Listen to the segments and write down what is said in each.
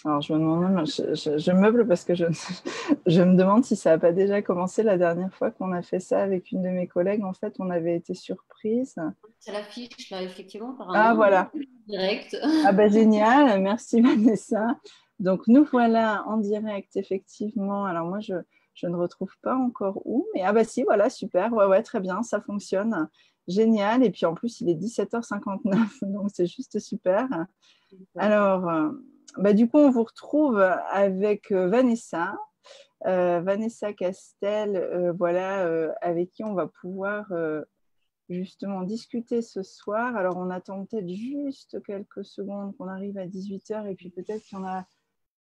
Alors, je me demande même, je meuble parce que je me demande si ça n'a pas déjà commencé la dernière fois qu'on a fait ça avec une de mes collègues. En fait, on avait été surprise. Ça l'affiche là, effectivement, Ah, apparemment, voilà. direct. Ah, bah, génial. Merci, Vanessa. Donc, nous voilà en direct, effectivement. Alors, moi, je ne retrouve pas encore où. Mais, ah, bah, si, voilà, super. Ouais, ouais, très bien. Ça fonctionne. Génial. Et puis, en plus, il est 17h59. Donc, c'est juste super. Alors, bah, du coup, on vous retrouve avec Vanessa. Vanessa Castel, voilà, avec qui on va pouvoir justement discuter ce soir. Alors, on attend peut-être juste quelques secondes qu'on arrive à 18h et puis peut-être qu'il y en a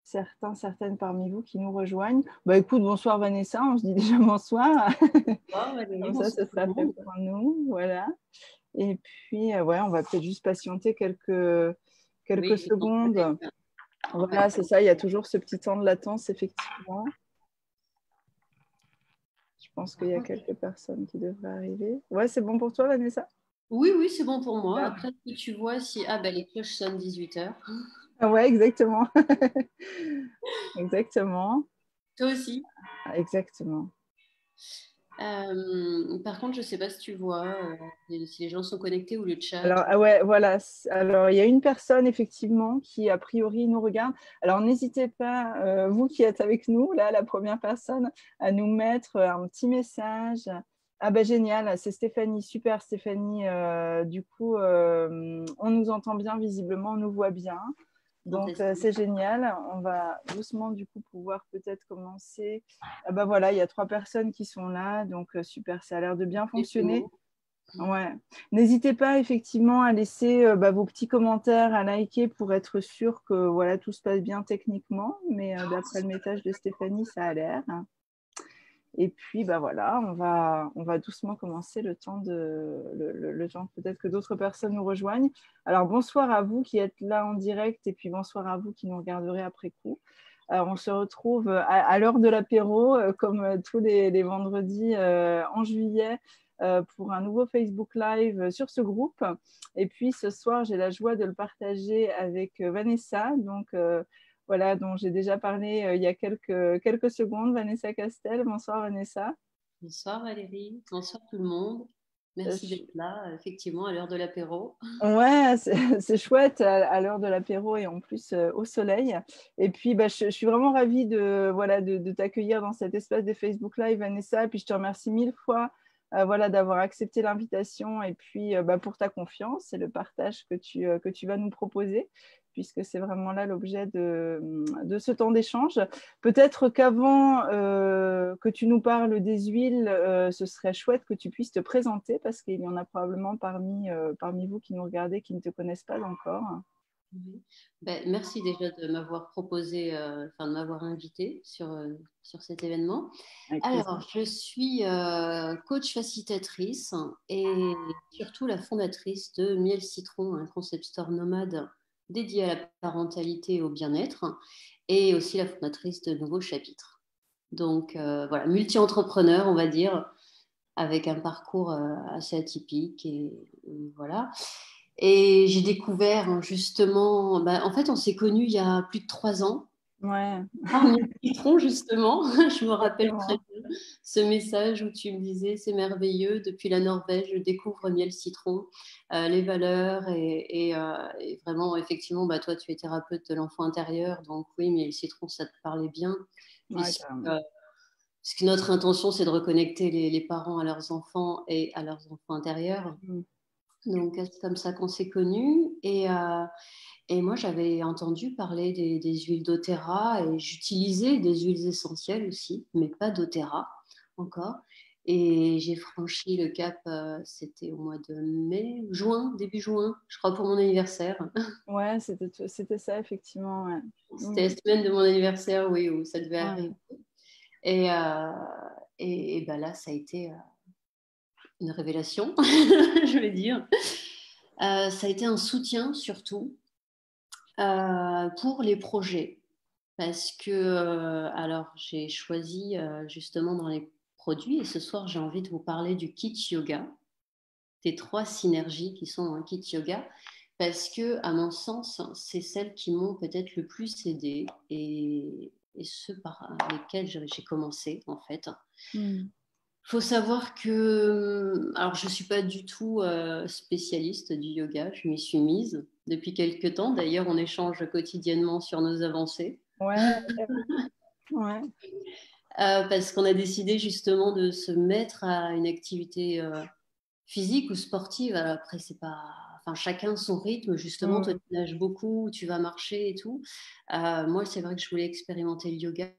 certaines parmi vous qui nous rejoignent. Bah, écoute, bonsoir Vanessa, on se dit déjà bonsoir. Bonsoir Valérie, Comme ça, bonsoir ce tout le sera fait monde. pour nous. Voilà. Et puis, ouais, on va peut-être juste patienter quelques Oui, on secondes. connecte. Ouais. Voilà, c'est ça, il y a toujours ce petit temps de latence, effectivement. Je pense qu'il y a quelques personnes qui devraient arriver. Ouais, c'est bon pour toi, Vanessa? Oui, oui, c'est bon pour moi. Super. Après, si tu vois si... Ah, ben les cloches sonnent 18h. Ah ouais, exactement. Exactement. Toi aussi. Exactement. Par contre, je ne sais pas si tu vois si les gens sont connectés ou le chat. Alors, ah ouais, voilà. Alors, il y a une personne, effectivement, qui, a priori, nous regarde. Alors, n'hésitez pas, vous qui êtes avec nous, là, la première personne, à nous mettre un petit message. Ah ben génial, c'est Stéphanie, super Stéphanie. Du coup, on nous entend bien, visiblement, on nous voit bien. Donc, Fantastique. c'est génial. On va doucement, du coup, pouvoir peut-être commencer. Ah ben voilà, il y a 3 personnes qui sont là. Donc, super, ça a l'air de bien fonctionner. Ouais. N'hésitez pas effectivement à laisser vos petits commentaires, à liker pour être sûr que voilà, tout se passe bien techniquement. Mais d'après le message de Stéphanie, ça a l'air. Et puis bah voilà, on va doucement commencer le temps peut-être que d'autres personnes nous rejoignent. Alors bonsoir à vous qui êtes là en direct et puis bonsoir à vous qui nous regarderez après coup. On se retrouve à l'heure de l'apéro, comme tous les vendredis en juillet, pour un nouveau Facebook Live sur ce groupe. Et puis ce soir, j'ai la joie de le partager avec Vanessa, donc voilà, dont j'ai déjà parlé il y a quelques secondes, Vanessa Castel. Bonsoir Vanessa. Bonsoir Valérie, bonsoir tout le monde. Merci Je d'être là, effectivement, à l'heure de l'apéro. Ouais, c'est chouette à l'heure de l'apéro et en plus au soleil. Et puis, bah, je suis vraiment ravie voilà, de t'accueillir dans cet espace de Facebook Live, Vanessa. Et puis, je te remercie 1000 fois voilà, d'avoir accepté l'invitation et puis bah, pour ta confiance et le partage que tu vas nous proposer, puisque c'est vraiment là l'objet de ce temps d'échange. Peut-être qu'avant que tu nous parles des huiles, ce serait chouette que tu puisses te présenter parce qu'il y en a probablement parmi vous qui nous regardez qui ne te connaissent pas encore. Oui. Ben, merci déjà de m'avoir proposé, enfin de m'avoir invité sur cet événement. Avec plaisir. Alors, je suis coach facilitatrice et surtout la fondatrice de Miel Citron, un concept store nomade dédié à la parentalité et au bien-être, et aussi la fondatrice de Nouveaux Chapitres. Donc voilà, multi-entrepreneur, on va dire, avec un parcours assez atypique et voilà. Et j'ai découvert justement, bah, en fait, on s'est connus il y a plus de 3 ans. Ouais, Par Miel Citron, justement, je me rappelle très exactement. bien ce message où tu me disais c'est merveilleux, depuis la Norvège, je découvre Miel Citron, les valeurs et vraiment, effectivement, bah, toi, tu es thérapeute de l'enfant intérieur, donc oui, Miel Citron, ça te parlait bien, Ouais, puisque, carrément. puisque notre intention, c'est de reconnecter les parents à leurs enfants et à leurs enfants intérieurs. Mm. Donc, c'est comme ça qu'on s'est connus. Et moi, j'avais entendu parler des huiles doTERRA et j'utilisais des huiles essentielles aussi, mais pas doTERRA encore. Et j'ai franchi le cap, c'était au mois de mai, juin, début juin, je crois, pour mon anniversaire. Ouais, c'était ça, effectivement. Ouais. C'était Mm. la semaine de mon anniversaire, oui, où ça devait arriver. Ouais. Et, euh, et ben là, ça a été une révélation, je vais dire. Ça a été un soutien surtout pour les projets. Parce que, alors, j'ai choisi justement dans les produits, et ce soir, j'ai envie de vous parler du kit yoga, des 3 synergies qui sont un kit yoga, parce que, à mon sens, c'est celles qui m'ont peut-être le plus aidée et ceux par lesquels j'ai commencé, en fait. Mm. Faut savoir que, alors je suis pas du tout spécialiste du yoga, je m'y suis mise depuis quelques temps. D'ailleurs, on échange quotidiennement sur nos avancées. Ouais, ouais. Parce qu'on a décidé justement de se mettre à une activité physique ou sportive. Alors après, c'est pas, enfin chacun son rythme. Justement, toi Mm. tu nages beaucoup, tu vas marcher et tout. Moi, c'est vrai que je voulais expérimenter le yoga.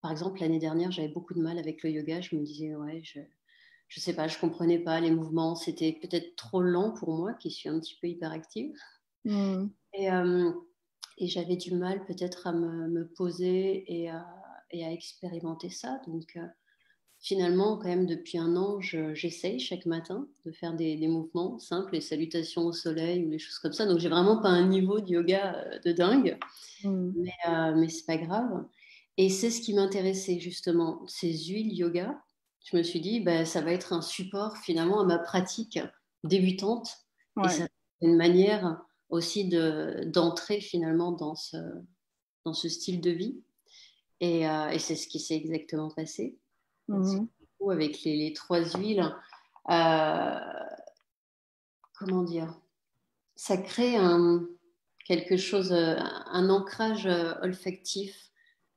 Par exemple, l'année dernière, j'avais beaucoup de mal avec le yoga. Je me disais, ouais, je sais pas, je comprenais pas les mouvements. C'était peut-être trop lent pour moi, qui suis un petit peu hyperactive. Mm. Et, euh, et j'avais du mal peut-être à me poser et à expérimenter ça. Donc, finalement, quand même, depuis un an, j'essaye chaque matin de faire des mouvements simples, les salutations au soleil ou les choses comme ça. Donc, j'ai vraiment pas un niveau de yoga de dingue, Mm. mais c'est pas grave. Et c'est ce qui m'intéressait justement, ces huiles yoga. Je me suis dit, ben, ça va être un support finalement à ma pratique débutante et Ouais. ça c'est une manière aussi d'entrer finalement dans ce style de vie. Et c'est ce qui s'est exactement passé. Parce que, Mhm. du coup, avec les trois huiles, euh, comment dire, ça crée quelque chose, un ancrage olfactif.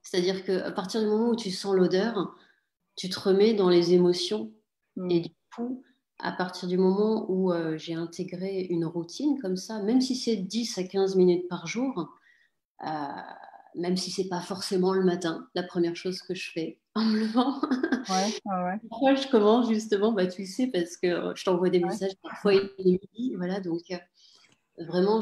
C'est-à-dire qu'à partir du moment où tu sens l'odeur, tu te remets dans les émotions. Et Mm. du coup, à partir du moment où j'ai intégré une routine comme ça, même si c'est 10 à 15 minutes par jour, euh, même si c'est pas forcément le matin, la première chose que je fais en me levant. Ouais, ouais, ouais. Pourquoi je commence justement, bah, tu le sais, parce que je t'envoie des Ouais. messages parfois il est midi, voilà, donc vraiment,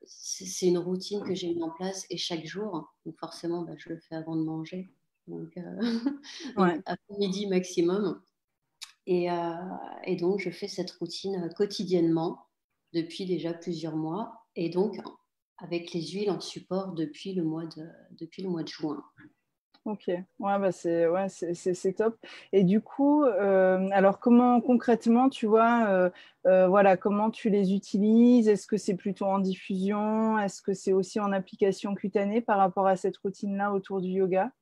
c'est une routine que j'ai mis en place et chaque jour, donc forcément, bah, je le fais avant de manger, donc, donc Ouais. à midi maximum. Et, euh, et donc, je fais cette routine quotidiennement depuis déjà plusieurs mois et donc avec les huiles en support depuis le mois de juin. Ok, ouais, bah c'est top. Et du coup, alors comment concrètement, tu vois, voilà, comment tu les utilises? Est-ce que c'est plutôt en diffusion? Est-ce que c'est aussi en application cutanée par rapport à cette routine-là autour du yoga?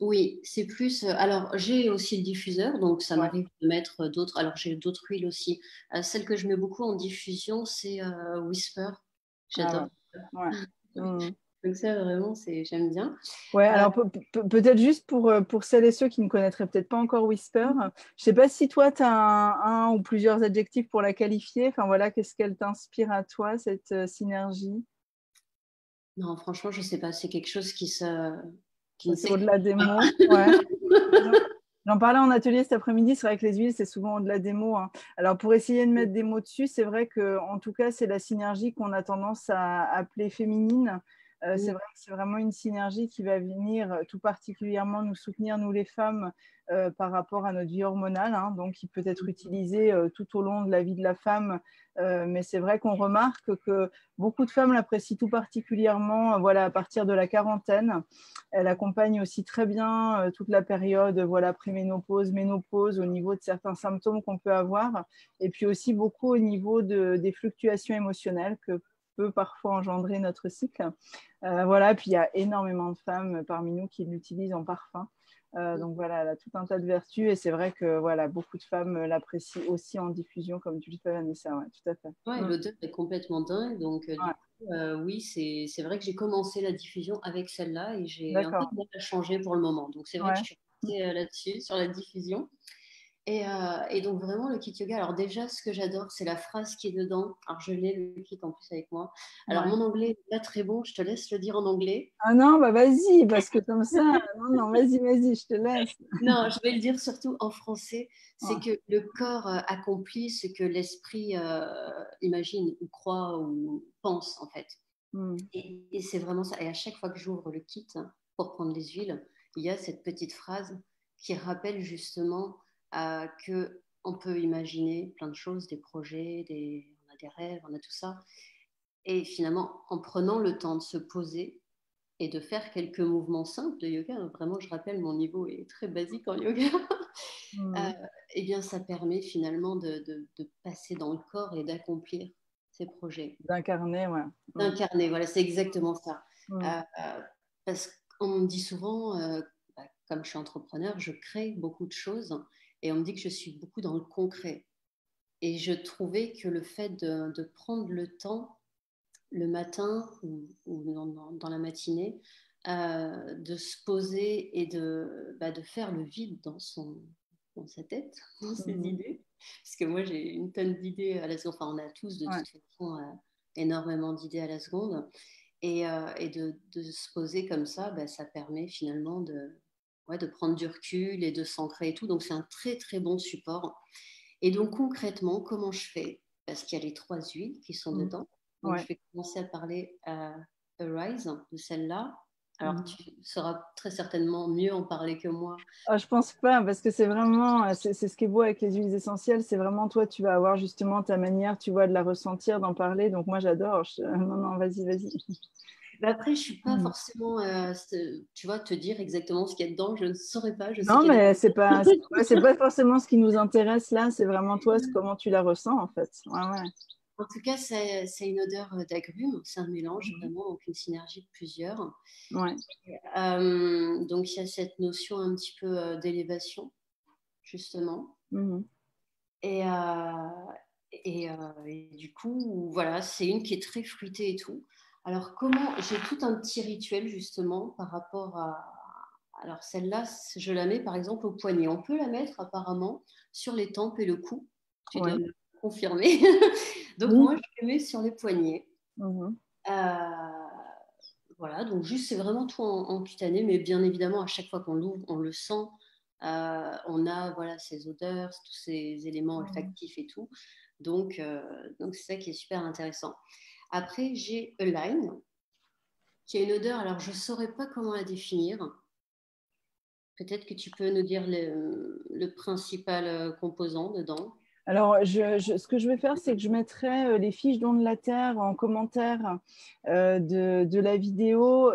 Oui, c'est plus. Alors, j'ai aussi le diffuseur, donc ça Ouais. m'arrive de mettre d'autres. Alors, j'ai d'autres huiles aussi. Celle que je mets beaucoup en diffusion, c'est Whisper. Ah ouais. J'adore. Ouais. Hmm. Donc, ça, vraiment, j'aime bien. Ouais, Euh, alors peut-être juste pour celles et ceux qui ne connaîtraient peut-être pas encore Whisper, je ne sais pas si toi, tu as un ou plusieurs adjectifs pour la qualifier. Enfin voilà, qu'est-ce qu'elle t'inspire à toi, cette synergie? non, franchement, je sais pas. C'est quelque chose qui Ça, ne c'est s'explique au-delà des pas. mots. Ouais. J'en parlais en atelier cet après-midi. C'est vrai que les huiles, c'est souvent au-delà des mots, hein. Alors, pour essayer de mettre des mots dessus, c'est vrai que, en tout cas, c'est la synergie qu'on a tendance à appeler féminine. C'est vrai que c'est vraiment une synergie qui va venir tout particulièrement nous soutenir, nous les femmes, par rapport à notre vie hormonale, hein, donc qui peut être utilisée tout au long de la vie de la femme. Mais c'est vrai qu'on remarque que beaucoup de femmes l'apprécient tout particulièrement voilà, à partir de la quarantaine. Elle accompagne aussi très bien toute la période voilà, préménopause, ménopause au niveau de certains symptômes qu'on peut avoir et puis aussi beaucoup au niveau des fluctuations émotionnelles que peut parfois engendrer notre cycle. Voilà, puis il y a énormément de femmes parmi nous qui l'utilisent en parfum. Donc voilà, elle a tout un tas de vertus et c'est vrai que voilà, beaucoup de femmes l'apprécient aussi en diffusion, comme tu le fais, Vanessa. Ouais, tout à fait. Ouais, l'odeur est complètement dingue. Donc, du Ouais, coup, oui, c'est vrai que j'ai commencé la diffusion avec celle-là et j'ai un peu d'accord. de mal à changer pour le moment. Donc, c'est vrai que je Ouais. suis restée là-dessus, sur la diffusion. Et donc vraiment le kit yoga, alors déjà ce que j'adore c'est la phrase qui est dedans. Alors je l'ai le kit en plus avec moi. Alors Ouais. mon anglais n'est pas très bon, je te laisse le dire en anglais. Ah non, bah vas-y, parce que comme ça, non, non, vas-y, je te laisse. Non, je vais le dire surtout en français. C'est Ouais. que le corps accomplit ce que l'esprit imagine ou croit ou pense en fait. Mm. Et c'est vraiment ça. Et à chaque fois que j'ouvre le kit pour prendre les huiles, il y a cette petite phrase qui rappelle justement que on peut imaginer plein de choses, des projets, on a des rêves, on a tout ça. Et finalement, en prenant le temps de se poser et de faire quelques mouvements simples de yoga, vraiment, je rappelle, mon niveau est très basique en yoga, Mm. eh bien, ça permet finalement de passer dans le corps et d'accomplir ces projets. D'incarner, ouais. D'incarner, voilà, c'est exactement ça. Mm. Parce qu'on me dit souvent, comme je suis entrepreneur, je crée beaucoup de choses et on me dit que je suis beaucoup dans le concret. Et je trouvais que le fait de prendre le temps le matin ou dans la matinée, de se poser et de faire le vide dans sa tête, dans ses idées. Parce que moi, j'ai une tonne d'idées à la seconde. Enfin, on a tous de toute façon énormément d'idées à la seconde. Et de se poser comme ça, ça permet finalement de prendre du recul et de s'ancrer et tout. Donc, c'est un très, très bon support. Et donc, concrètement, comment je fais? Parce qu'il y a les 3 huiles qui sont dedans. Donc, je vais commencer à parler à Arise, de celle-là. Alors, tu sauras très certainement mieux en parler que moi. Je pense pas, parce que c'est vraiment, c'est ce qui est beau avec les huiles essentielles, c'est vraiment toi, tu vas avoir justement ta manière, tu vois, de la ressentir, d'en parler. Donc moi, j'adore. Non, vas-y. Après, je suis pas forcément, tu vois, te dire exactement ce qu'il y a dedans. Je ne saurais pas. Je sais Non, qu'il y a mais c'est pas forcément ce qui nous intéresse là. C'est vraiment toi, comment tu la ressens en fait. Ouais. En tout cas, c'est une odeur d'agrumes. C'est un mélange vraiment, donc une synergie de plusieurs. Ouais. Donc, il y a cette notion un petit peu d'élévation, justement. Et du coup, voilà, c'est une qui est très fruitée et tout. Alors, j'ai tout un petit rituel, justement, par rapport à... Alors, celle-là, je la mets, par exemple, au poignet. On peut la mettre, apparemment, sur les tempes et le cou. Tu dois me confirmer. Donc, moi, je la mets sur les poignets. Voilà, donc juste, c'est vraiment tout en cutané, mais bien évidemment, à chaque fois qu'on l'ouvre, on le sent. On a voilà, ces odeurs, tous ces éléments olfactifs et tout. Donc c'est ça qui est super intéressant. Après, j'ai Align, qui a une odeur, alors je ne saurais pas comment la définir. Peut-être que tu peux nous dire le principal composant dedans. Alors, ce que je vais faire, c'est que je mettrai les fiches d'On de la Terre en commentaire de la vidéo.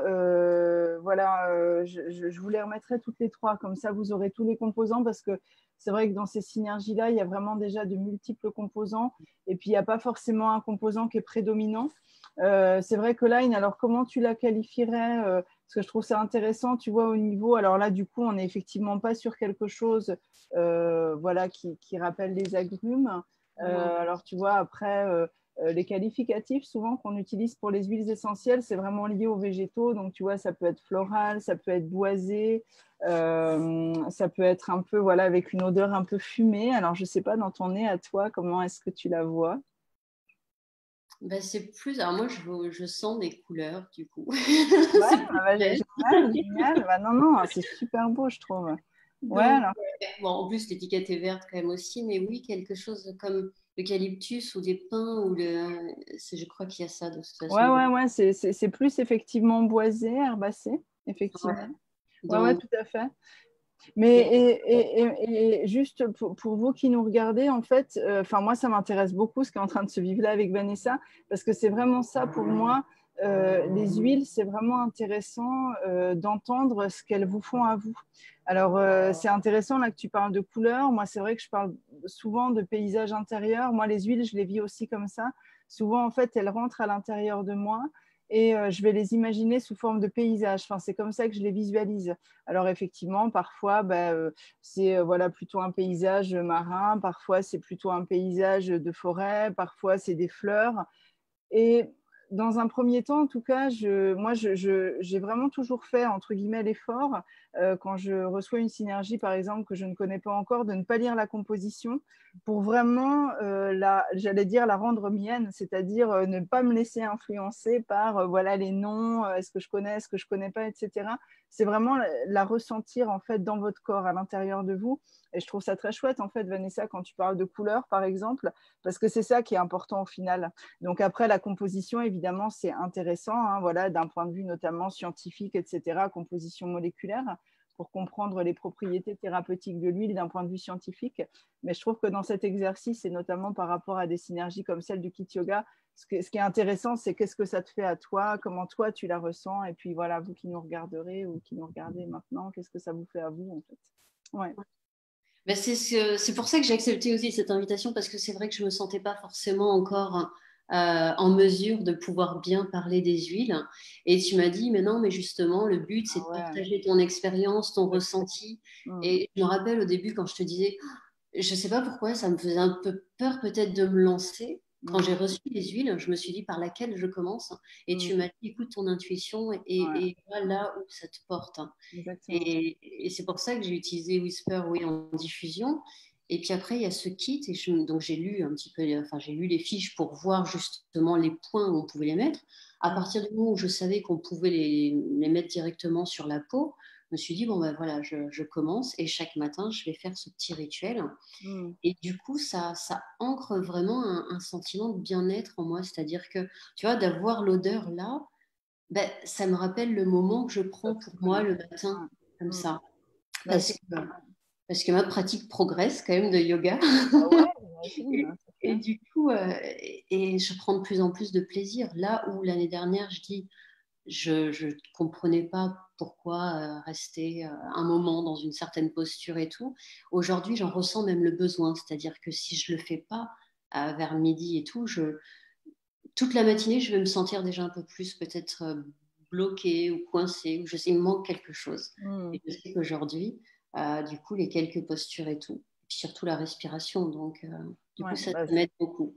Voilà, je vous les remettrai toutes les 3. Comme ça, vous aurez tous les composants parce que c'est vrai que dans ces synergies-là, il y a vraiment déjà de multiples composants. Et puis, il n'y a pas forcément un composant qui est prédominant. C'est vrai que Line, alors comment tu la qualifierais parce que je trouve ça intéressant, tu vois, au niveau… Alors là, du coup, on n'est effectivement pas sur quelque chose voilà, qui rappelle les agrumes. Alors, tu vois, après, les qualificatifs, souvent, qu'on utilise pour les huiles essentielles, c'est vraiment lié aux végétaux. Donc, tu vois, ça peut être floral, ça peut être boisé, ça peut être un peu, voilà, avec une odeur un peu fumée. Alors, je ne sais pas, dans ton nez à toi, comment est-ce que tu la vois? C'est plus. Alors moi, je sens des couleurs, du coup. Ouais, génial. Non, c'est super beau, je trouve. Ouais, Donc, alors. bon, en plus, l'étiquette est verte quand même aussi, mais oui, quelque chose comme l'eucalyptus ou des pins, je crois qu'il y a ça de toute façon. Ouais, c'est plus effectivement boisé, herbacé, effectivement. Ouais, tout à fait. Mais et juste pour vous qui nous regardez, en fait, moi, ça m'intéresse beaucoup ce qui est en train de se vivre là avec Vanessa, parce que c'est vraiment ça pour moi. Les huiles, c'est vraiment intéressant d'entendre ce qu'elles vous font à vous. Alors, c'est intéressant là que tu parles de couleurs. Moi, c'est vrai que je parle souvent de paysage intérieur. Moi, les huiles, je les vis aussi comme ça. Souvent, en fait, elles rentrent à l'intérieur de moi et je vais les imaginer sous forme de paysage. Enfin, c'est comme ça que je les visualise. Alors effectivement, parfois, c'est voilà, plutôt un paysage marin, parfois c'est plutôt un paysage de forêt, parfois c'est des fleurs. Et dans un premier temps, en tout cas, j'ai vraiment toujours fait, entre guillemets, l'effort, quand je reçois une synergie, par exemple, que je ne connais pas encore, de ne pas lire la composition pour vraiment, j'allais dire, la rendre mienne, c'est-à-dire ne pas me laisser influencer par voilà, les noms, est-ce que je connais, est-ce que je ne connais pas, etc. C'est vraiment la ressentir en fait dans votre corps, à l'intérieur de vous. Et je trouve ça très chouette, en fait, Vanessa, quand tu parles de couleurs, par exemple, parce que c'est ça qui est important au final. Donc après, la composition, évidemment, c'est intéressant, hein, voilà, d'un point de vue notamment scientifique, etc., composition moléculaire, pour comprendre les propriétés thérapeutiques de l'huile d'un point de vue scientifique. Mais je trouve que dans cet exercice, et notamment par rapport à des synergies comme celle du Kit Yoga, ce qui est intéressant, c'est qu'est-ce que ça te fait à toi, comment toi tu la ressens, et puis voilà, vous qui nous regarderez ou qui nous regardez maintenant, qu'est-ce que ça vous fait à vous, en fait. Ouais. C'est pour ça que j'ai accepté aussi cette invitation, parce que c'est vrai que je ne me sentais pas forcément encore en mesure de pouvoir bien parler des huiles. Et tu m'as dit, mais non, mais justement, le but, c'est Ah de ouais. partager ton expérience, ton ressenti. Mm. Et je me rappelle au début, quand je te disais, je ne sais pas pourquoi, ça me faisait un peu peur peut-être de me lancer. Quand Mm. j'ai reçu les huiles, je me suis dit par laquelle je commence. Et Mm. tu m'as dit, écoute ton intuition Ouais, et va là où ça te porte. exactement. Et c'est pour ça que j'ai utilisé Whisper, oui, en diffusion. Et puis après, il y a ce kit. Et donc, j'ai lu un petit peu, enfin, j'ai lu les fiches pour voir justement les points où on pouvait les mettre. À Mm. partir du moment où je savais qu'on pouvait les mettre directement sur la peau, je me suis dit, bon, ben voilà, je commence. Et chaque matin, je vais faire ce petit rituel. Mm. Et du coup, ça ancre vraiment un sentiment de bien-être en moi. C'est-à-dire que, tu vois, d'avoir l'odeur là, ben, ça me rappelle le moment que je Ça prends te pour moi le connecte. matin, Ouais. comme Mm. ça. Bah, Parce que, parce que ma pratique progresse quand même de yoga. ah ouais, j'imagine, Et, hein, c'est et clair. du coup, et je prends de plus en plus de plaisir. Là où l'année dernière, je dis, je ne comprenais pas pourquoi rester un moment dans une certaine posture et tout. Aujourd'hui, j'en ressens même le besoin. C'est-à-dire que si je ne le fais pas vers midi et tout, toute la matinée, je vais me sentir déjà un peu plus peut-être bloquée ou coincée, ou je sais, il me manque quelque chose. Mm. Et je sais qu'aujourd'hui, du coup, les quelques postures et tout, et puis surtout la respiration, donc du coup, Ouais, ça bah, m'aide beaucoup.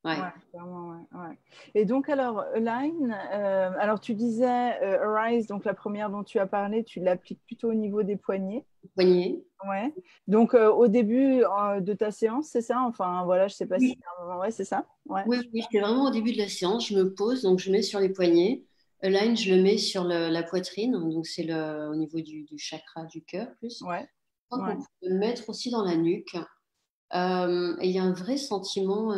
Ouais. ouais, clairement, ouais, ouais. Et donc, alors, Align, alors tu disais Arise, donc la première dont tu as parlé, tu l'appliques plutôt au niveau des poignets. Poignet. Ouais. Donc, au début de ta séance, c'est ça? Enfin, voilà, je sais pas si Oui, à un moment, ouais, c'est ça? Ouais. oui, oui, c'est vraiment au début de la séance, je me pose, donc je mets sur les poignets. Align, je le mets sur la poitrine, donc c'est au niveau du chakra du cœur plus. Ouais. Je crois qu'on Ouais. peut le mettre aussi dans la nuque. Et il y a un vrai sentiment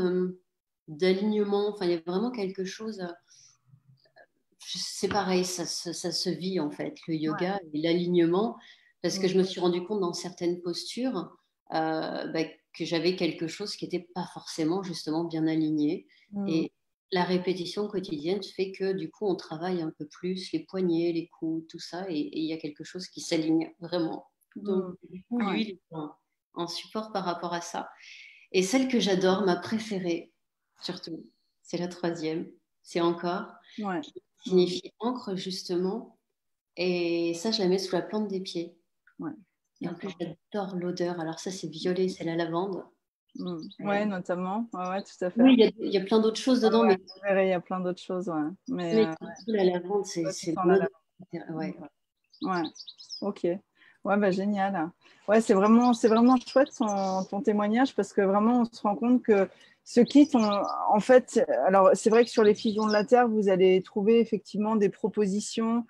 d'alignement. Enfin, il y a vraiment quelque chose. C'est pareil, ça se vit en fait, le Ouais. yoga et l'alignement, parce que Mm. je me suis rendu compte dans certaines postures bah, que j'avais quelque chose qui n'était pas forcément justement bien aligné. Mm. Et la répétition quotidienne fait que du coup, on travaille un peu plus les poignets, les coudes, tout ça, et il y a quelque chose qui s'aligne vraiment. Donc, Mm. du coup, Ouais. l'huile est en support par rapport à ça. Et celle que j'adore, ma préférée, surtout, c'est la troisième. C'est encore, Ouais. qui Mm. signifie encre, justement. Et ça, je la mets sous la plante des pieds. Ouais. Et en plus, D'accord. j'adore l'odeur. Alors ça, c'est violet, c'est la lavande. Mm. Ouais, Et- notamment. Ouais, ouais, tout à fait. Oui, il y a plein d'autres choses Ouais, dedans, ouais, mais, vous verrez, il y a plein d'autres choses, ouais. Mais mais surtout la lavande, toi, tu c'est sens mon la odeur. lavande. Ouais, Ouais, ok. Ouais, bah, génial. Ouais, c'est vraiment chouette ton témoignage parce que vraiment, on se rend compte que ce kit, en fait, alors c'est vrai que sur les fusions de la Terre, vous allez trouver effectivement des propositions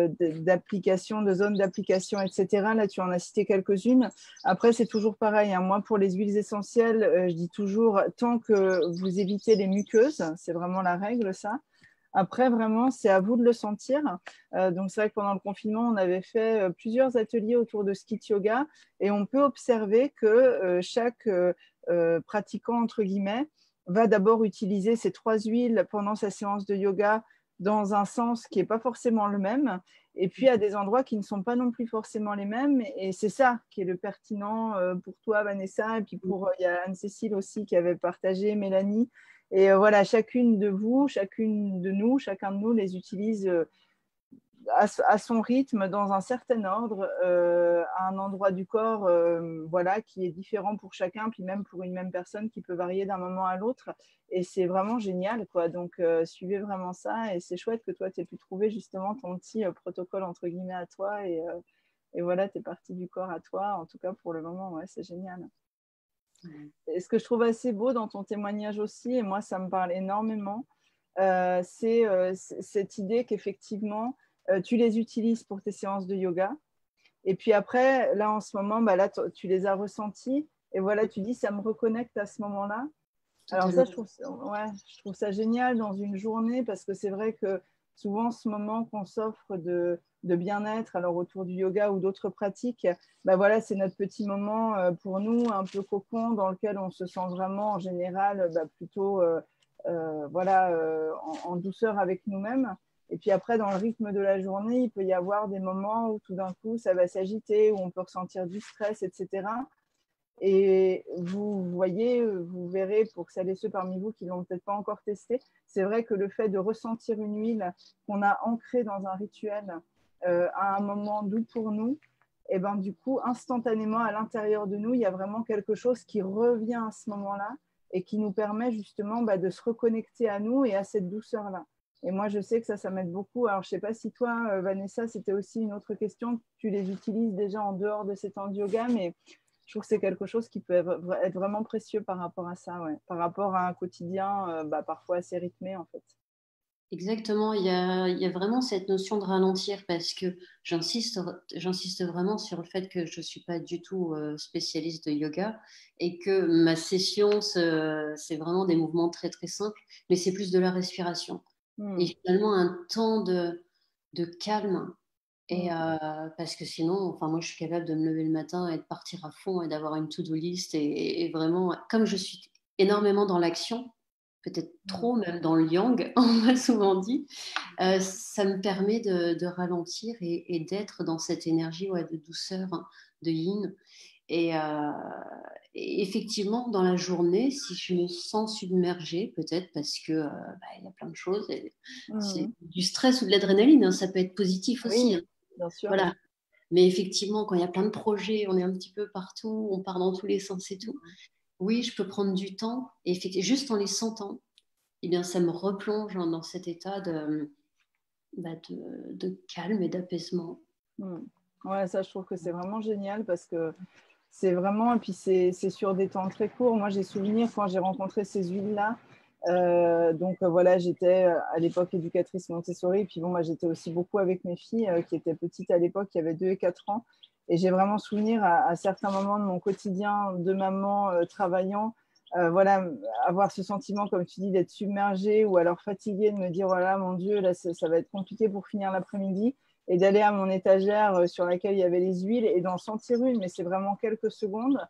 d'application, de zones d'application, etc. Là, tu en as cité quelques-unes. Après, c'est toujours pareil, hein. Moi, pour les huiles essentielles, je dis toujours, tant que vous évitez les muqueuses, c'est vraiment la règle, ça. Après, vraiment, c'est à vous de le sentir. Donc, c'est vrai que pendant le confinement, on avait fait plusieurs ateliers autour de Skit Yoga et on peut observer que chaque pratiquant, entre guillemets, va d'abord utiliser ces trois huiles pendant sa séance de yoga dans un sens qui n'est pas forcément le même et puis à des endroits qui ne sont pas non plus forcément les mêmes. Et c'est ça qui est le pertinent pour toi, Vanessa, et puis pour, il y a Anne-Cécile aussi qui avait partagé, Mélanie. Et voilà, chacune de vous, chacune de nous, chacun de nous les utilise à son rythme, dans un certain ordre, à un endroit du corps voilà, qui est différent pour chacun, puis même pour une même personne qui peut varier d'un moment à l'autre. Et c'est vraiment génial, quoi. Donc, suivez vraiment ça. Et c'est chouette que toi, tu aies pu trouver justement ton petit protocole, entre guillemets, à toi. Et voilà, tu es parti du corps à toi. En tout cas, pour le moment, ouais, c'est génial. ouais. Et ce que je trouve assez beau dans ton témoignage aussi, et moi, ça me parle énormément, c'est cette idée qu'effectivement, tu les utilises pour tes séances de yoga. Et puis après, là, en ce moment, bah, là, tu les as ressentis. Et voilà, tu dis, ça me reconnecte à ce moment-là. Alors ça, Totalement. ouais, je trouve ça génial dans une journée parce que c'est vrai que souvent, ce moment qu'on s'offre de bien-être, alors autour du yoga ou d'autres pratiques, bah voilà, c'est notre petit moment pour nous, un peu cocon, dans lequel on se sent vraiment, en général, bah, plutôt voilà, en douceur avec nous-mêmes. Et puis après, dans le rythme de la journée, il peut y avoir des moments où tout d'un coup, ça va s'agiter, où on peut ressentir du stress, etc. Et vous voyez, vous verrez, pour celles et ceux parmi vous qui ne l'ont peut-être pas encore testé, c'est vrai que le fait de ressentir une huile qu'on a ancrée dans un rituel à un moment doux pour nous, et ben du coup, instantanément, à l'intérieur de nous, il y a vraiment quelque chose qui revient à ce moment-là et qui nous permet justement de se reconnecter à nous et à cette douceur-là. Et moi, je sais que ça m'aide beaucoup. Alors, je ne sais pas si toi, Vanessa, c'était aussi une autre question. Tu les utilises déjà en dehors de ces temps de yoga, mais je trouve que c'est quelque chose qui peut être vraiment précieux par rapport à ça, ouais. Par rapport à un quotidien parfois assez rythmé, en fait. Exactement, il y a vraiment cette notion de ralentir parce que j'insiste vraiment sur le fait que je ne suis pas du tout spécialiste de yoga et que ma session, c'est vraiment des mouvements très très simples, mais c'est plus de la respiration. Et finalement, un temps de calme. Et parce que sinon, enfin, moi, je suis capable de me lever le matin et de partir à fond et d'avoir une to-do list. Et vraiment, comme je suis énormément dans l'action, peut-être trop même dans le yang, on m'a souvent dit, ça me permet de ralentir et d'être dans cette énergie de douceur, hein, de yin. Et effectivement, dans la journée, si je me sens submergée, peut-être parce que il y a plein de choses, c'est du stress ou de l'adrénaline, hein, ça peut être positif aussi. Oui, Hein. bien sûr. Voilà. Mais effectivement, quand il y a plein de projets, on est un petit peu partout, on part dans tous les sens et tout. Oui, je peux prendre du temps et juste en les sentant, eh bien, ça me replonge dans cet état de calme et d'apaisement. Ouais, ça, je trouve que c'est vraiment génial parce que c'est vraiment, et puis c'est sur des temps très courts. Moi, j'ai souvenir quand j'ai rencontré ces huiles-là. Voilà, j'étais à l'époque éducatrice Montessori. Et puis bon, moi, j'étais aussi beaucoup avec mes filles qui étaient petites à l'époque, qui avaient 2 et 4 ans. Et j'ai vraiment souvenir à certains moments de mon quotidien de maman travaillant, voilà, avoir ce sentiment, comme tu dis, d'être submergée ou alors fatiguée, de me dire, voilà, mon Dieu, là, ça va être compliqué pour finir l'après-midi et d'aller à mon étagère sur laquelle il y avait les huiles et d'en sentir une, mais c'est vraiment quelques secondes,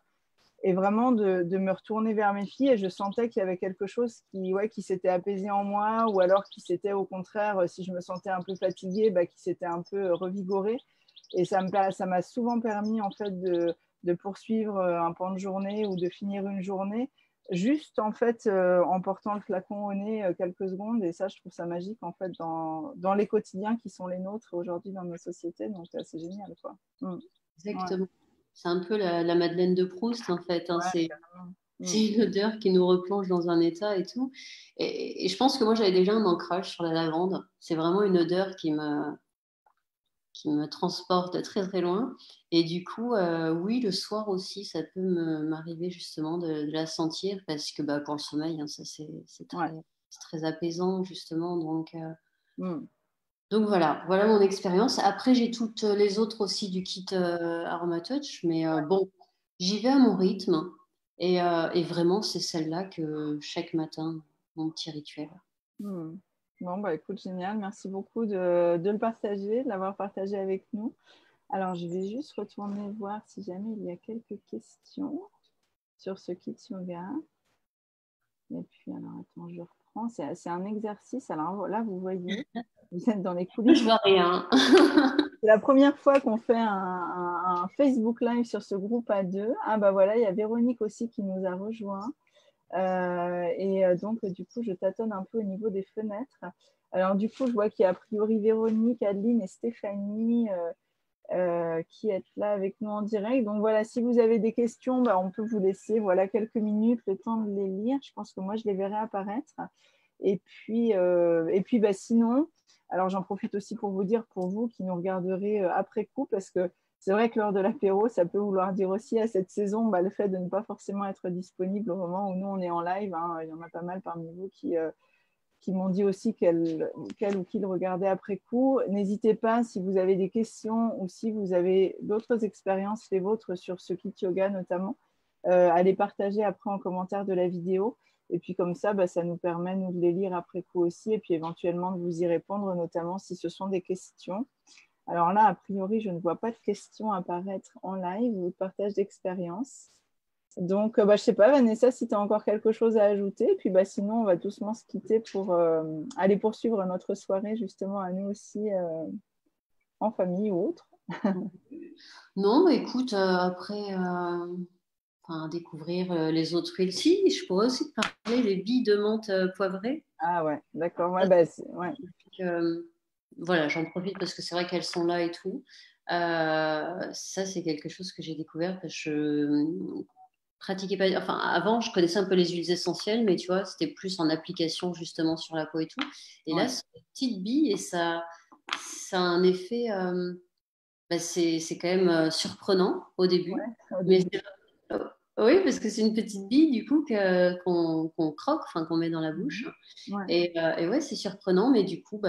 et vraiment de me retourner vers mes filles et je sentais qu'il y avait quelque chose qui s'était apaisé en moi ou alors qui s'était au contraire, si je me sentais un peu fatiguée, qui s'était un peu revigoré. Et ça m'a souvent permis en fait de poursuivre un pan de journée ou de finir une journée juste en fait en portant le flacon au nez quelques secondes. Et ça, je trouve ça magique en fait dans les quotidiens qui sont les nôtres aujourd'hui dans nos sociétés. Donc c'est génial, quoi. Exactement. Ouais. C'est un peu la Madeleine de Proust, en fait. Hein. Ouais, C'est une odeur qui nous replonge dans un état et tout. Et je pense que moi, j'avais déjà un ancrage sur la lavande. C'est vraiment une odeur qui me transporte très, très loin. Et du coup, oui, le soir aussi, ça peut m'arriver justement de la sentir parce que pour le sommeil, hein, ça, c'est très apaisant, justement. Donc voilà mon expérience. Après, j'ai toutes les autres aussi du kit Aromatouch, mais bon, j'y vais à mon rythme et vraiment, c'est celle-là que chaque matin, mon petit rituel. Bon, écoute, génial. Merci beaucoup de le partager, de l'avoir partagé avec nous. Alors, je vais juste retourner voir si jamais il y a quelques questions sur ce kit yoga. Et puis, alors, attends, je reprends. C'est un exercice. Alors là, vous voyez, vous êtes dans les coulisses. Je vois rien. C'est la première fois qu'on fait un Facebook Live sur ce groupe à deux. Ah, voilà, il y a Véronique aussi qui nous a rejoint. Donc, du coup, je tâtonne un peu au niveau des fenêtres. Alors, du coup, je vois qu'il y a a priori Véronique, Adeline et Stéphanie qui êtes là avec nous en direct. Donc, voilà, si vous avez des questions, on peut vous laisser quelques minutes, le temps de les lire. Je pense que moi, je les verrai apparaître. Et puis sinon, alors j'en profite aussi pour vous dire, pour vous qui nous regarderez après coup, parce que c'est vrai que lors de l'apéro, ça peut vouloir dire aussi à cette saison le fait de ne pas forcément être disponible au moment où nous, on est en live. Hein. Il y en a pas mal parmi vous qui m'ont dit aussi qu'elle ou qu'ils regardaient après coup. N'hésitez pas, si vous avez des questions ou si vous avez d'autres expériences, les vôtres, sur ce kit yoga notamment, à les partager après en commentaire de la vidéo. Et puis comme ça, ça nous permet, nous, de les lire après coup aussi, et puis éventuellement de vous y répondre, notamment si ce sont des questions. Alors là, a priori, je ne vois pas de questions apparaître en live ou de partage d'expérience. Donc, je ne sais pas, Vanessa, si tu as encore quelque chose à ajouter. Et puis, sinon, on va doucement se quitter pour aller poursuivre notre soirée, justement, à nous aussi, en famille ou autre. Non, écoute, après, découvrir les autres huiles. Si, je pourrais aussi te parler des billes de menthe poivrées. Ah ouais, d'accord. Ouais, ouais. Voilà, j'en profite parce que c'est vrai qu'elles sont là et tout. Ça, c'est quelque chose que j'ai découvert parce que je pratiquais pas. Enfin, avant, je connaissais un peu les huiles essentielles, mais tu vois, c'était plus en application justement sur la peau et tout. Et là, Ouais. c'est des petites billes et ça a un effet. C'est quand même surprenant au début. Ouais, au Mais début. oui, parce que c'est une petite bille du coup qu'on croque, enfin qu'on met dans la bouche. Ouais. Et ouais, c'est surprenant, mais du coup,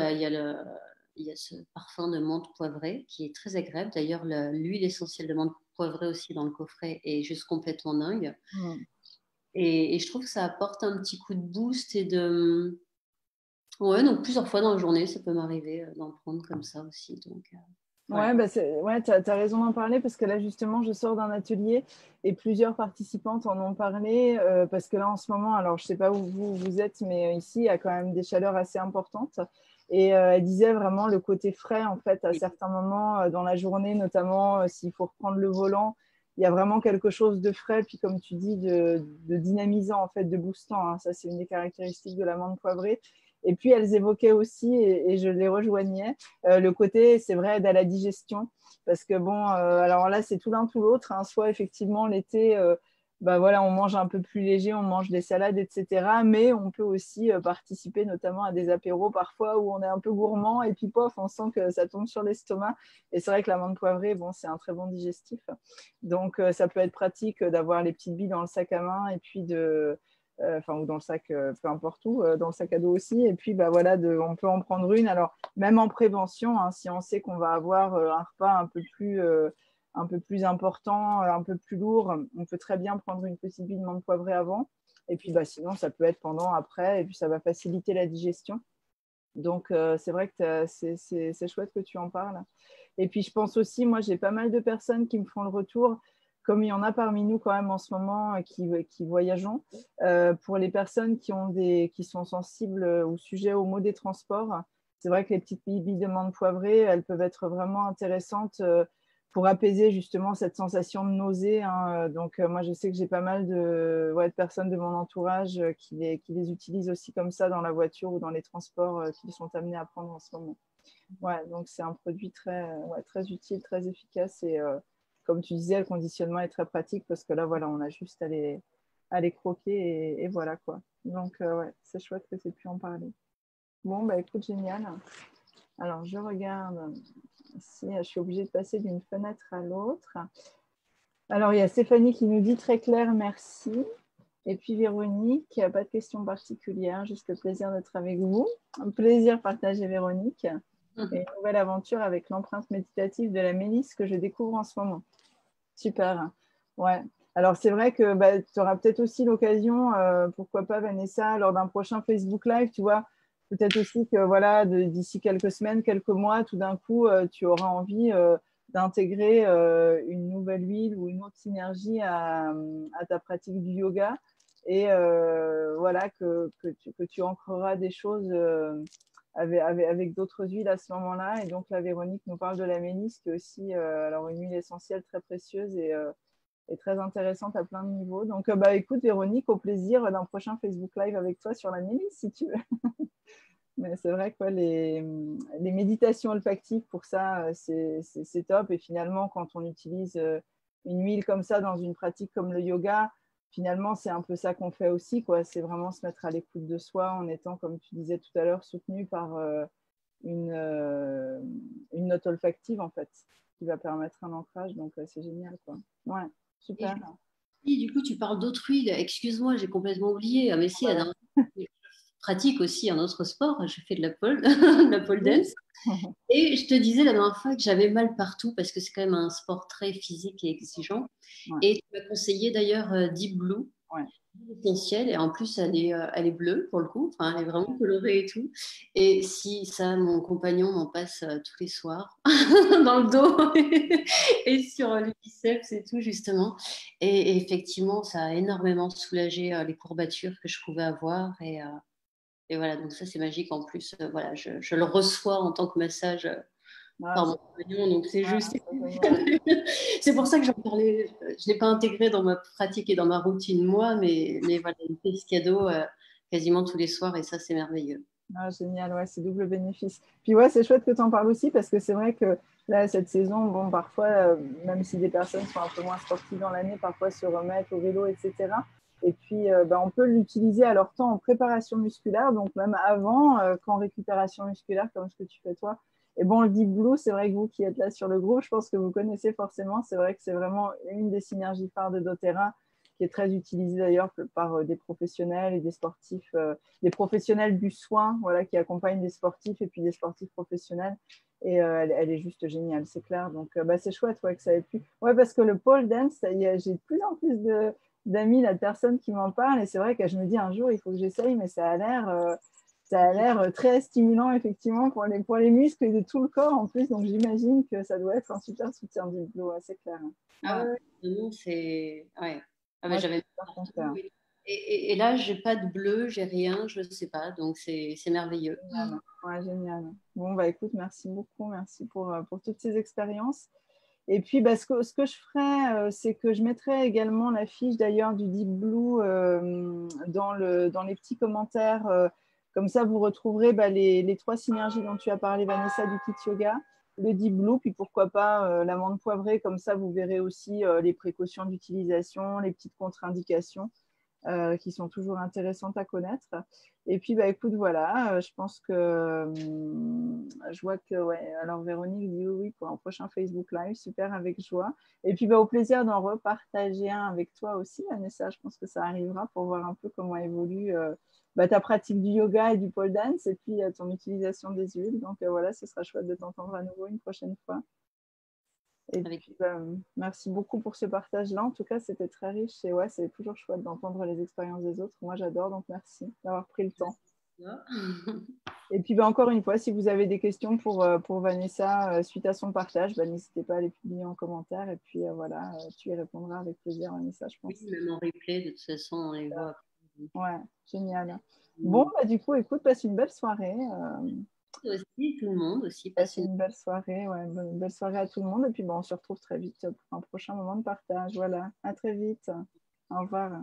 il y a ce parfum de menthe poivrée qui est très agréable. D'ailleurs, l'huile essentielle de menthe poivrée aussi dans le coffret est juste complètement dingue. Mm. Et je trouve que ça apporte un petit coup de boost et de... Ouais, donc plusieurs fois dans la journée, ça peut m'arriver d'en prendre comme ça aussi. Donc, Ouais, voilà. bah ouais, tu as raison d'en parler parce que là, justement, je sors d'un atelier et plusieurs participantes en ont parlé parce que là, en ce moment, alors je ne sais pas où vous êtes, mais ici, il y a quand même des chaleurs assez importantes. Et elle disait vraiment le côté frais, en fait, à certains moments dans la journée, notamment s'il faut reprendre le volant, il y a vraiment quelque chose de frais, puis comme tu dis, de dynamisant, en fait, de boostant. Hein. Ça, c'est une des caractéristiques de l'amande poivrée. Et puis, elles évoquaient aussi, et je les rejoignais, le côté, c'est vrai, aide à la digestion. Parce que bon, alors là, c'est tout l'un tout l'autre. Hein. Soit effectivement, l'été, bah voilà, on mange un peu plus léger, on mange des salades, etc. Mais on peut aussi participer notamment à des apéros parfois où on est un peu gourmand et puis pof, on sent que ça tombe sur l'estomac. Et c'est vrai que l'amande poivrée, bon, c'est un très bon digestif. Donc, ça peut être pratique d'avoir les petites billes dans le sac à main et puis ou dans le sac, peu importe où, dans le sac à dos aussi. Et puis, bah, voilà, on peut en prendre une. Alors, même en prévention, hein, si on sait qu'on va avoir un repas un peu plus important, un peu plus lourd, on peut très bien prendre une petite bille de menthe poivrée avant. Et puis, bah, sinon, ça peut être pendant, après, et puis ça va faciliter la digestion. Donc, c'est vrai que c'est chouette que tu en parles. Et puis, je pense aussi, moi, j'ai pas mal de personnes qui me font le retour, comme il y en a parmi nous quand même en ce moment qui voyageons, pour les personnes qui sont sensibles au sujet au mot des transports. C'est vrai que les petites billes de menthe poivrée, elles peuvent être vraiment intéressantes pour apaiser justement cette sensation de nausée. Hein. Donc, moi, je sais que j'ai pas mal de personnes de mon entourage qui les utilisent aussi comme ça dans la voiture ou dans les transports qu'ils sont amenés à prendre en ce moment. Ouais, donc c'est un produit très utile, très efficace et comme tu disais, le conditionnement est très pratique parce que là, voilà, on a juste à les croquer et voilà quoi. Donc, ouais, c'est chouette que tu aies pu en parler. Bon, bah écoute, génial. Alors, je regarde si je suis obligée de passer d'une fenêtre à l'autre. Alors, il y a Stéphanie qui nous dit très clair, merci. Et puis Véronique, pas de questions particulières, juste le plaisir d'être avec vous. Un plaisir partagé, Véronique. Et une nouvelle aventure avec l'empreinte méditative de la mélisse que je découvre en ce moment. Super. Ouais. Alors, c'est vrai que bah, tu auras peut-être aussi l'occasion, pourquoi pas, Vanessa, lors d'un prochain Facebook Live, tu vois, peut-être aussi que voilà, d'ici quelques semaines, quelques mois, tout d'un coup, tu auras envie d'intégrer une nouvelle huile ou une autre synergie à ta pratique du yoga. Et voilà, que tu ancreras des choses avec d'autres huiles à ce moment-là. Et donc, la Véronique nous parle de la mélisse, qui est aussi alors une huile essentielle très précieuse et très intéressante à plein de niveaux. Donc, bah, écoute, Véronique, au plaisir d'un prochain Facebook Live avec toi sur la mélisse, si tu veux. Mais c'est vrai que les méditations olfactives, pour ça, c'est top. Et finalement, quand on utilise une huile comme ça dans une pratique comme le yoga, finalement, c'est un peu ça qu'on fait aussi, quoi. C'est vraiment se mettre à l'écoute de soi en étant, comme tu disais tout à l'heure, soutenu par une, euh, une note olfactive, en fait, qui va permettre un ancrage. Donc, c'est génial, quoi. Ouais, Et super. du coup, tu parles d'autres huiles. Excuse-moi, j'ai complètement oublié. Ah, mais si, la Voilà. dernière fois, je pratique aussi un autre sport. Je fais de la pole, de la pole Oui. dance. Et je te disais la dernière fois que j'avais mal partout parce que c'est quand même un sport très physique et exigeant. Ouais, Et tu m'as conseillé d'ailleurs Deep Blue, ouais, essentielle. Et en plus, elle est bleue pour le coup. Enfin, elle est ouais. vraiment colorée et tout. Et si ça, mon compagnon m'en passe tous les soirs dans le dos et sur les biceps et tout, justement. Et effectivement, ça a énormément soulagé les courbatures que je pouvais avoir. Et voilà, donc ça, c'est magique. En plus, voilà, je le reçois en tant que massage par mon compagnon, donc c'est juste. C'est génial. C'est pour ça que j'en parlais. Je ne l'ai pas intégré dans ma pratique et dans ma routine, moi, mais voilà, il fait ce cadeau quasiment tous les soirs et ça, c'est merveilleux. Ah, génial, ouais, c'est double bénéfice. Puis ouais, c'est chouette que tu en parles aussi parce que c'est vrai que là, cette saison, bon, parfois, même si des personnes sont un peu moins sportives dans l'année, parfois se remettent au vélo, etc. Et puis, on peut l'utiliser à leur temps en préparation musculaire, donc même avant qu'en récupération musculaire, comme ce que tu fais toi. Et bon, le Deep Blue, c'est vrai que vous qui êtes là sur le groupe, je pense que vous connaissez forcément. C'est vrai que c'est vraiment une des synergies phares de doTERRA qui est très utilisée d'ailleurs par des professionnels et des sportifs des professionnels du soin voilà, qui accompagnent des sportifs et puis des sportifs professionnels. Et elle est juste géniale, c'est clair. Donc, c'est chouette ouais, que ça ait pu. Ouais, parce que le pole dance, j'ai de plus en plus d'amis, de personnes qui m'en parlent. Et c'est vrai que je me dis un jour, il faut que j'essaye, mais ça a l'air très stimulant, effectivement, pour les muscles et de tout le corps en plus. Donc, j'imagine que ça doit être un super soutien du dos, c'est clair. Ah ouais, non, c'est. Ouais. Ah bah, Moi, j'avais. Et là, j'ai pas de bleu, j'ai rien, je sais pas, donc c'est merveilleux. génial. Ouais, génial. Bon, écoute, merci beaucoup. Merci pour toutes ces expériences. Et puis, ce que je ferai, c'est que je mettrai également la fiche d'ailleurs du Deep Blue dans les petits commentaires. Comme ça, vous retrouverez les trois synergies dont tu as parlé, Vanessa, du kit yoga, le Deep Blue, puis pourquoi pas l'amande poivrée. Comme ça, vous verrez aussi les précautions d'utilisation, les petites contre-indications qui sont toujours intéressantes à connaître. Et puis, écoute, voilà, je pense que je vois que, ouais, alors Véronique dit oui pour un prochain Facebook Live, super, avec joie. Et puis, au plaisir d'en repartager un avec toi aussi, Vanessa. Je pense que ça arrivera pour voir un peu comment évolue ta pratique du yoga et du pole dance et puis ton utilisation des huiles. Donc, voilà, ce sera chouette de t'entendre à nouveau une prochaine fois. Et puis, merci beaucoup pour ce partage-là. En tout cas, c'était très riche et ouais, c'est toujours chouette d'entendre les expériences des autres. Moi, j'adore, donc merci d'avoir pris le temps. Et puis, encore une fois, si vous avez des questions pour Vanessa suite à son partage, n'hésitez pas à les publier en commentaire. Et puis, voilà, tu y répondras avec plaisir, Vanessa, je pense. Oui, même en replay, de toute façon, on les voit. Ouais, génial. Bon, du coup, écoute, passe une belle soirée. Aussi, tout le monde aussi Passe une belle soirée, ouais, une belle soirée à tout le monde. Et puis, on se retrouve très vite pour un prochain moment de partage. Voilà, à très vite. Au revoir.